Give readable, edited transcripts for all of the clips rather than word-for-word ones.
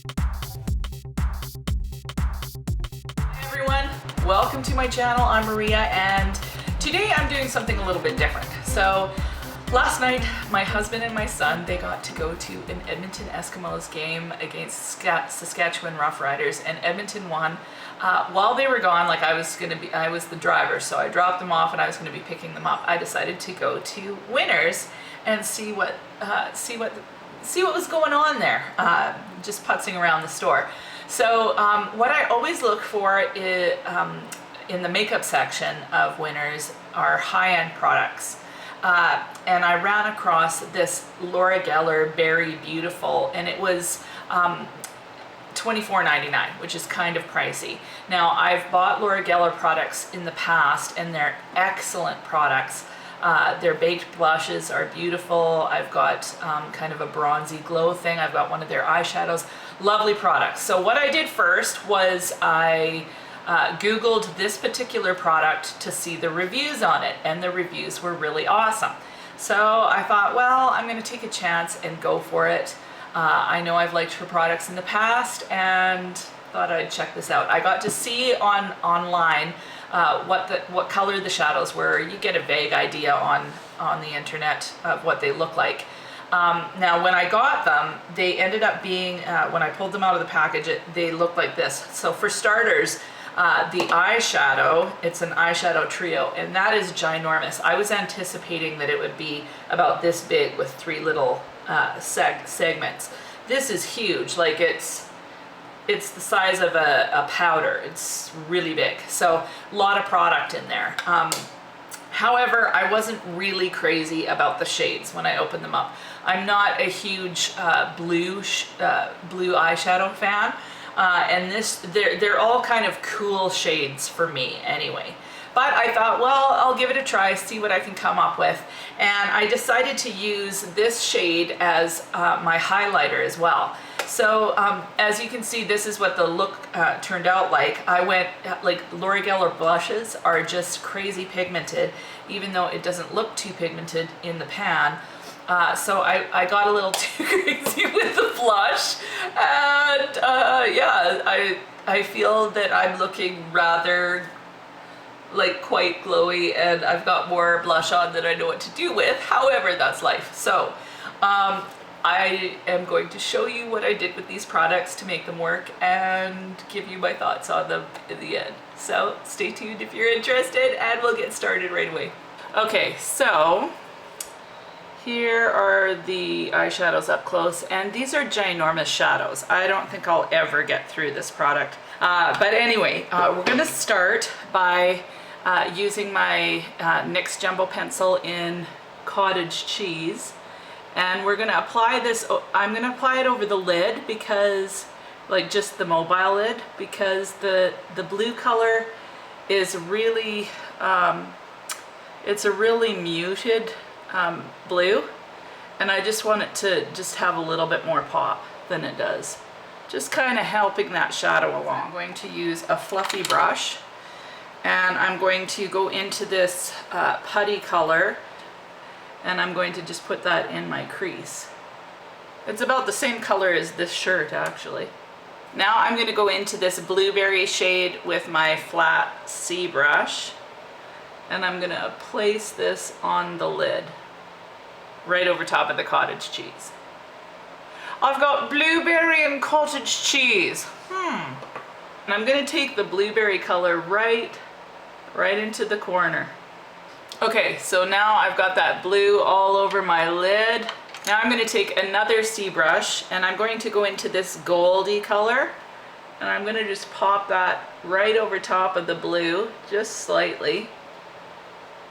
Hey everyone, welcome to my channel. I'm Maria and today I'm doing something a little bit different. So last night my husband and my son, they got to go to an Edmonton Eskimos game against Saskatchewan Roughriders, and Edmonton won. While they were gone, like I was the driver, so I dropped them off and I was going to be picking them up. I decided to go to Winners and see what was going on there, just putzing around the store. So what I always look for is, in the makeup section of Winners are high-end products. And I ran across this Laura Geller Berry Beautiful, and it was $24.99, which is kind of pricey. Now, I've bought Laura Geller products in the past and they're excellent products. Their baked blushes are beautiful. I've got kind of a bronzy glow thing. I've got one of their eyeshadows. Lovely products. So what I did first was I Googled this particular product to see the reviews on it, and the reviews were really awesome. So I thought, well, I'm going to take a chance and go for it. I know I've liked her products in the past and thought I'd check this out. I got to see online what color the shadows were. You get a vague idea on the internet of what they look like. Now when I got them, they ended up being, when I pulled them out of the package, they looked like this. So for starters, the eyeshadow, it's an eyeshadow trio, and that is ginormous. I was anticipating that it would be about this big with three little segments. This is huge. Like it's the size of a powder. It's really big. So a lot of product in there. However, I wasn't really crazy about the shades when I opened them up. I'm not a huge blue eyeshadow fan. And they're all kind of cool shades for me anyway. But I thought, well, I'll give it a try, see what I can come up with. And I decided to use this shade as my highlighter as well. So as you can see, this is what the look turned out like. I went, like Laura Geller blushes are just crazy pigmented, even though it doesn't look too pigmented in the pan. So I got a little too crazy with the blush, and yeah, I feel that I'm looking rather like quite glowy, and I've got more blush on than I know what to do with. However, that's life. So I am going to show you what I did with these products to make them work and give you my thoughts on them in the end. So stay tuned if you're interested, and we'll get started right away. Okay, so here are the eyeshadows up close, and these are ginormous shadows. I don't think I'll ever get through this product. But anyway, we're gonna start by using my NYX Jumbo Pencil in Cottage Cheese. And we're gonna apply this, I'm gonna apply it over the lid because, like just the mobile lid, because the blue color is really, it's a really muted blue, and I just want it to just have a little bit more pop than it does. Just kind of helping that shadow along. I'm going to use a fluffy brush, and I'm going to go into this putty color, and I'm going to just put that in my crease. It's about the same color as this shirt actually. Now I'm going to go into this blueberry shade with my flat C brush, and I'm going to place this on the lid right over top of the cottage cheese. I've got blueberry and cottage cheese. And I'm going to take the blueberry color right into the corner. Okay, so now I've got that blue all over my lid. Now I'm going to take another C brush, and I'm going to go into this goldy color, and I'm going to just pop that right over top of the blue, just slightly,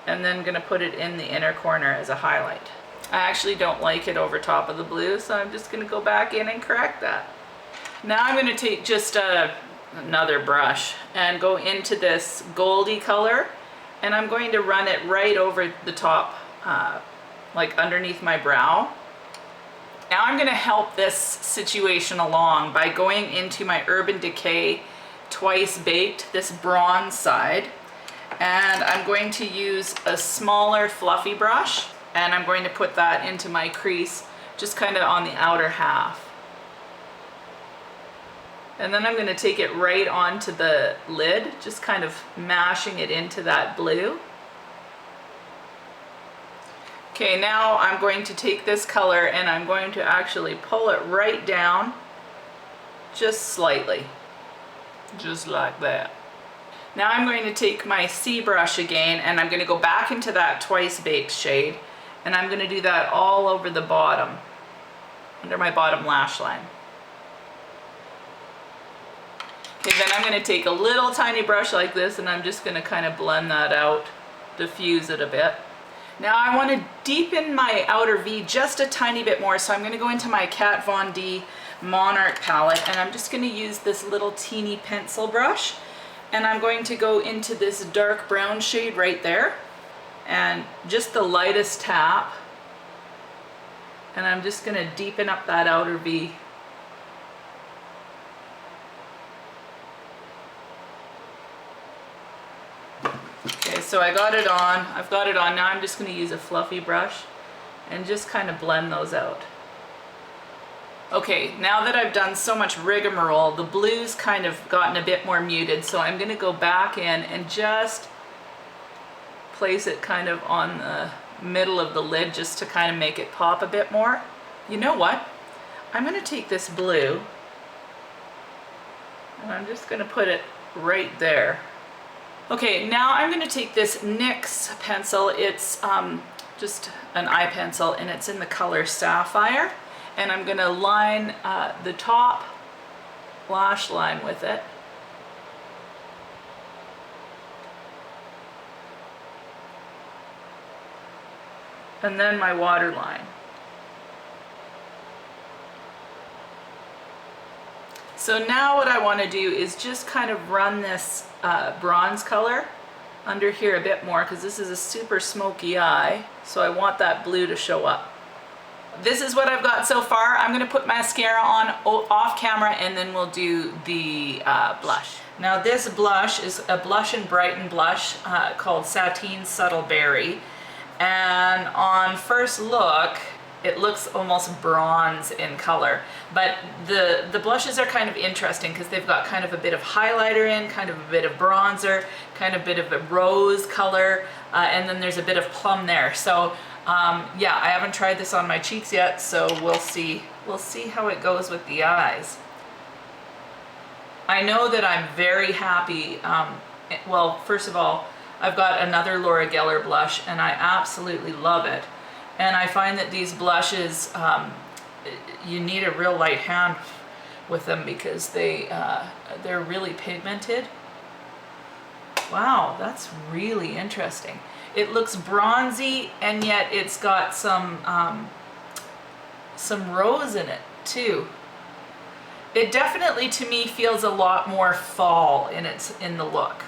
and then going to put it in the inner corner as a highlight. I actually don't like it over top of the blue, so I'm just going to go back in and correct that. Now I'm going to take just another brush and go into this goldy color, and I'm going to run it right over the top, like underneath my brow. Now I'm going to help this situation along by going into my Urban Decay Twice Baked, this bronze side, and I'm going to use a smaller fluffy brush, and I'm going to put that into my crease just kind of on the outer half. And then I'm going to take it right onto the lid, just kind of mashing it into that blue. Okay, now I'm going to take this color and I'm going to actually pull it right down, just slightly, just like that. Now I'm going to take my C brush again and I'm going to go back into that Twice Baked shade, and I'm going to do that all over the bottom, under my bottom lash line. Okay, then I'm going to take a little tiny brush like this and I'm just going to kind of blend that out, diffuse it a bit. Now I want to deepen my outer V just a tiny bit more, so I'm going to go into my Kat Von D Monarch palette and I'm just going to use this little teeny pencil brush, and I'm going to go into this dark brown shade right there and just the lightest tap, and I'm just going to deepen up that outer V. Okay, so I got it on. I've got it on. Now I'm just going to use a fluffy brush and just kind of blend those out. Okay, now that I've done so much rigmarole, the blue's kind of gotten a bit more muted, so I'm going to go back in and just place it kind of on the middle of the lid just to kind of make it pop a bit more. You know what? I'm going to take this blue and I'm just going to put it right there. Okay, now I'm going to take this NYX pencil. It's just an eye pencil and it's in the color Sapphire, and I'm going to line the top lash line with it. And then my waterline. So now what I want to do is just kind of run this bronze color under here a bit more, because this is a super smoky eye, so I want that blue to show up. This is what I've got so far. I'm going to put mascara on off camera and then we'll do the blush. Now this blush is a Blush and Brighten blush called Sateen Subtle Berry, and on first look it looks almost bronze in color, but the blushes are kind of interesting because they've got kind of a bit of highlighter in, kind of a bit of bronzer, kind of a bit of a rose color, and then there's a bit of plum there. So yeah, I haven't tried this on my cheeks yet, so we'll see how it goes with the eyes. I know that I'm very happy. Well, first of all, I've got another Laura Geller blush and I absolutely love it. And I find that these blushes, you need a real light hand with them because they're really pigmented. Wow, that's really interesting. It looks bronzy and yet it's got some rose in it too. It definitely to me feels a lot more fall in the look.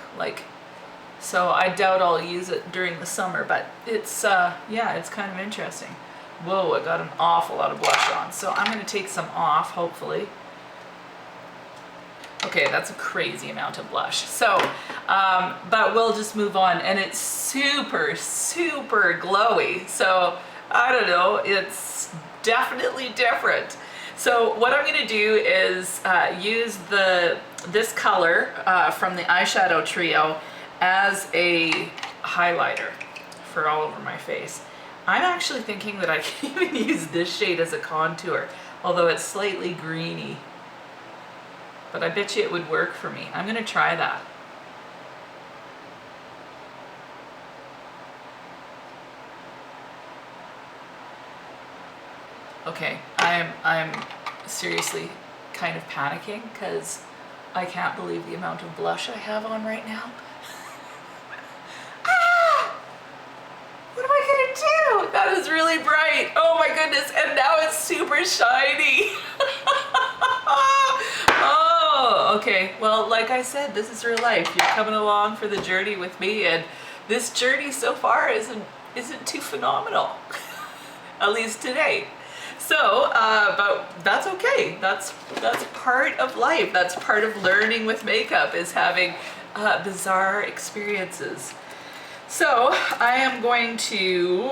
So I doubt I'll use it during the summer, but it's yeah, it's kind of interesting. Whoa, I got an awful lot of blush on, so I'm going to take some off, hopefully. Okay, that's a crazy amount of blush. So, but we'll just move on, and it's super, super glowy. So, I don't know, it's definitely different. So what I'm going to do is use this color from the eyeshadow trio as a highlighter for all over my face. I'm actually thinking that I can even use this shade as a contour, although it's slightly greeny. But I bet you it would work for me. I'm going to try that. Okay, I'm seriously kind of panicking because I can't believe the amount of blush I have on right now. What am I gonna do? That is really bright. Oh my goodness, and now it's super shiny. Oh, okay. Well, like I said, this is real life. You're coming along for the journey with me, and this journey so far isn't too phenomenal. At least today. So, but that's okay. That's part of life. That's part of learning with makeup, is having bizarre experiences. So I am going to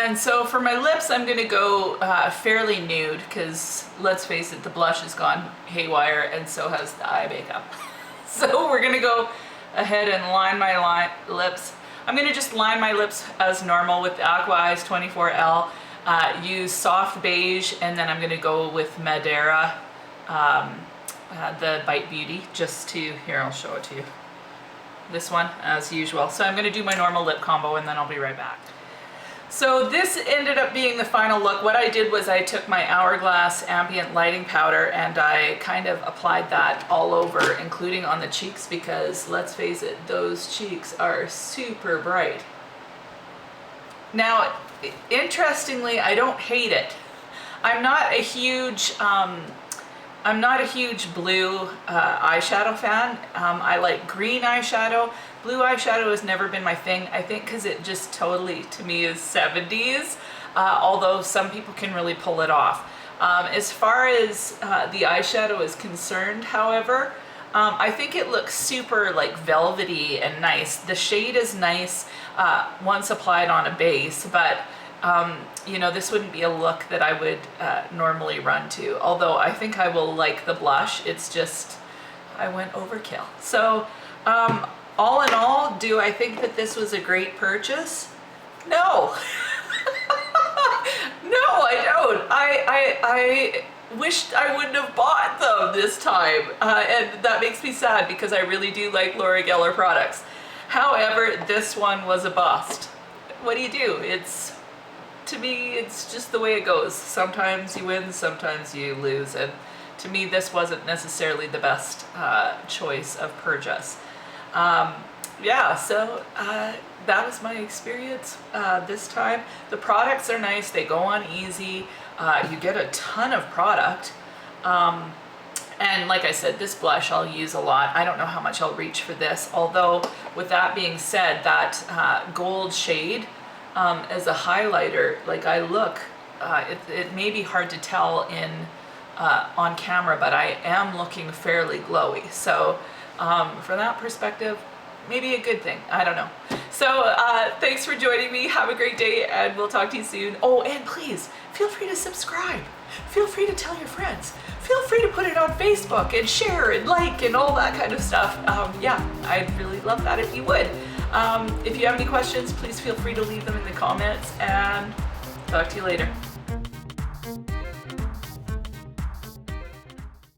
And so for my lips, I'm gonna go fairly nude, because let's face it, the blush has gone haywire and so has the eye makeup. So we're gonna go ahead and line my lips. I'm gonna just line my lips as normal with the Aqua Eyes 24L. Use soft beige, and then I'm gonna go with Madeira, the Bite Beauty, just to, here, I'll show it to you. This one, as usual. So I'm gonna do my normal lip combo and then I'll be right back. So this ended up being the final look. What I did was I took my Hourglass Ambient Lighting Powder and I kind of applied that all over, including on the cheeks, because let's face it, those cheeks are super bright. Now, interestingly, I don't hate it. I'm not a huge blue eyeshadow fan. I like green eyeshadow. Blue eyeshadow has never been my thing, I think because it just totally, to me, is 70s, although some people can really pull it off. As far as the eyeshadow is concerned, however, I think it looks super like velvety and nice. The shade is nice once applied on a base, but you know, this wouldn't be a look that I would normally run to, although I think I will like the blush. It's just, I went overkill. So all in all, do I think that this was a great purchase? No. No, I don't. I wished I wouldn't have bought them this time, and that makes me sad because I really do like Laura Geller products. However, this one was a bust. What do you do? To me, it's just the way it goes. Sometimes you win, sometimes you lose, and to me this wasn't necessarily the best choice of purchase. Yeah, so that was my experience this time. The products are nice, they go on easy, you get a ton of product, and like I said, this blush I'll use a lot. I don't know how much I'll reach for this, although with that being said, that gold shade as a highlighter, like I look, it may be hard to tell on camera, but I am looking fairly glowy. So from that perspective, maybe a good thing. I don't know. So thanks for joining me. Have a great day, and we'll talk to you soon. Oh, and please feel free to subscribe. Feel free to tell your friends. Feel free to put it on Facebook and share and like and all that kind of stuff. Yeah, I'd really love that if you would. If you have any questions, please feel free to leave them in the comments, and talk to you later.